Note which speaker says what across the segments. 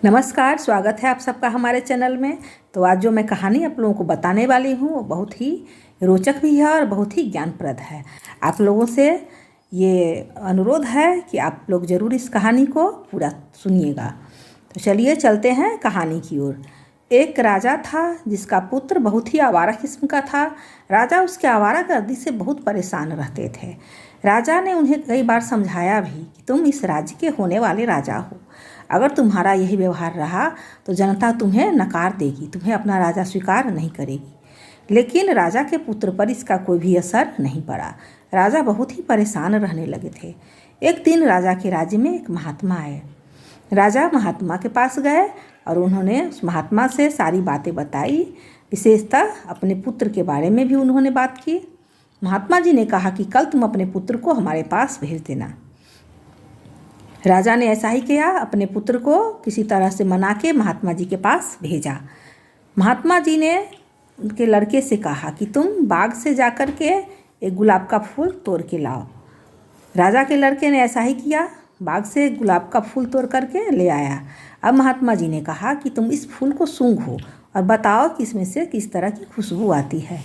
Speaker 1: नमस्कार, स्वागत है आप सबका हमारे चैनल में। तो आज जो मैं कहानी आप लोगों को बताने वाली हूँ वो बहुत ही रोचक भी है और बहुत ही ज्ञानप्रद है। आप लोगों से ये अनुरोध है कि आप लोग ज़रूर इस कहानी को पूरा सुनिएगा। तो चलिए चलते हैं कहानी की ओर। एक राजा था जिसका पुत्र बहुत ही आवारा किस्म का था। राजा उसके आवारागर्दी से बहुत परेशान रहते थे। राजा ने उन्हें कई बार समझाया भी कि तुम इस राज्य के होने वाले राजा हो। अगर तुम्हारा यही व्यवहार रहा तो जनता तुम्हें नकार देगी, तुम्हें अपना राजा स्वीकार नहीं करेगी। लेकिन राजा के पुत्र पर इसका कोई भी असर नहीं पड़ा। राजा बहुत ही परेशान रहने लगे थे। एक दिन राजा के राज्य में एक महात्मा आए। राजा महात्मा के पास गए और उन्होंने उस महात्मा से सारी बातें बताई। विशेषतः अपने पुत्र के बारे में भी उन्होंने बात की। महात्मा जी ने कहा कि कल तुम अपने पुत्र को हमारे पास भेज देना। राजा ने ऐसा ही किया, अपने पुत्र को किसी तरह से मना के महात्मा जी के पास भेजा। महात्मा जी ने उनके लड़के से कहा कि तुम बाग से जाकर के एक गुलाब का फूल तोड़ के लाओ। राजा के लड़के ने ऐसा ही किया, बाग से गुलाब का फूल तोड़ करके ले आया। अब महात्मा जी ने कहा कि तुम इस फूल को सूंघो और बताओ कि इसमें से किस तरह की खुशबू आती है।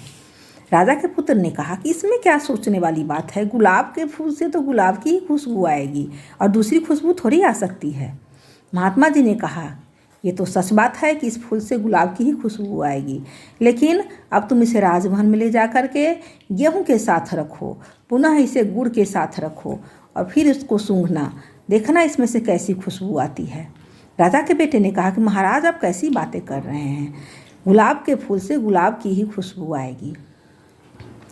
Speaker 1: राजा के पुत्र ने कहा कि इसमें क्या सोचने वाली बात है, गुलाब के फूल से तो गुलाब की ही खुशबू आएगी और दूसरी खुशबू थोड़ी आ सकती है। महात्मा जी ने कहा ये तो सच बात है कि इस फूल से गुलाब की ही खुशबू आएगी, लेकिन अब तुम इसे राजमहल में ले जा कर के गेहूँ के साथ रखो, पुनः इसे गुड़ के साथ रखो और फिर इसको सूंघना, देखना इसमें से कैसी खुशबू आती है। राजा के बेटे ने कहा कि महाराज आप कैसी बातें कर रहे हैं, गुलाब के फूल से गुलाब की ही खुशबू आएगी।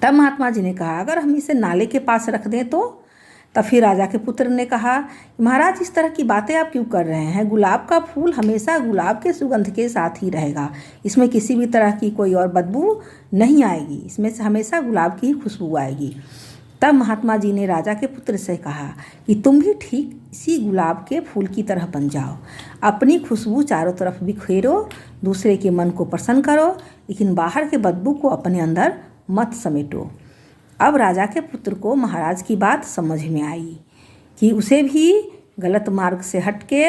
Speaker 1: तब महात्मा जी ने कहा अगर हम इसे नाले के पास रख दें तो। तब फिर राजा के पुत्र ने कहा महाराज इस तरह की बातें आप क्यों कर रहे हैं, गुलाब का फूल हमेशा गुलाब के सुगंध के साथ ही रहेगा, इसमें किसी भी तरह की कोई और बदबू नहीं आएगी, इसमें से हमेशा गुलाब की ही खुशबू आएगी। तब महात्मा जी ने राजा के पुत्र से कहा कि तुम भी ठीक इसी गुलाब के फूल की तरह बन जाओ, अपनी खुशबू चारों तरफ बिखेरो, दूसरे के मन को प्रसन्न करो, लेकिन बाहर के बदबू को अपने अंदर मत समेटो। अब राजा के पुत्र को महाराज की बात समझ में आई कि उसे भी गलत मार्ग से हट के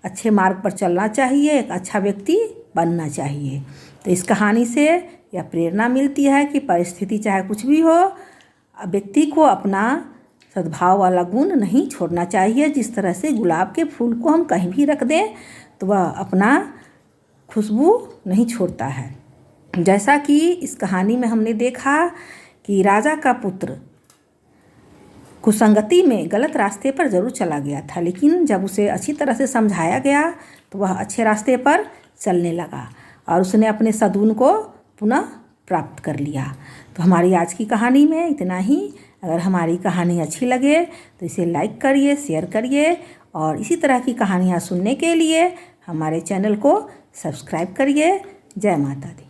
Speaker 1: अच्छे मार्ग पर चलना चाहिए, एक अच्छा व्यक्ति बनना चाहिए। तो इस कहानी से यह प्रेरणा मिलती है कि परिस्थिति चाहे कुछ भी हो, व्यक्ति को अपना सद्भाव वाला गुण नहीं छोड़ना चाहिए। जिस तरह से गुलाब के फूल को हम कहीं भी रख दें तो वह अपना खुशबू नहीं छोड़ता है। जैसा कि इस कहानी में हमने देखा कि राजा का पुत्र कुसंगति में गलत रास्ते पर ज़रूर चला गया था, लेकिन जब उसे अच्छी तरह से समझाया गया तो वह अच्छे रास्ते पर चलने लगा और उसने अपने सद्गुण को पुनः प्राप्त कर लिया। तो हमारी आज की कहानी में इतना ही। अगर हमारी कहानी अच्छी लगे तो इसे लाइक करिए, शेयर करिए और इसी तरह की कहानियाँ सुनने के लिए हमारे चैनल को सब्सक्राइब करिए। जय माता दी।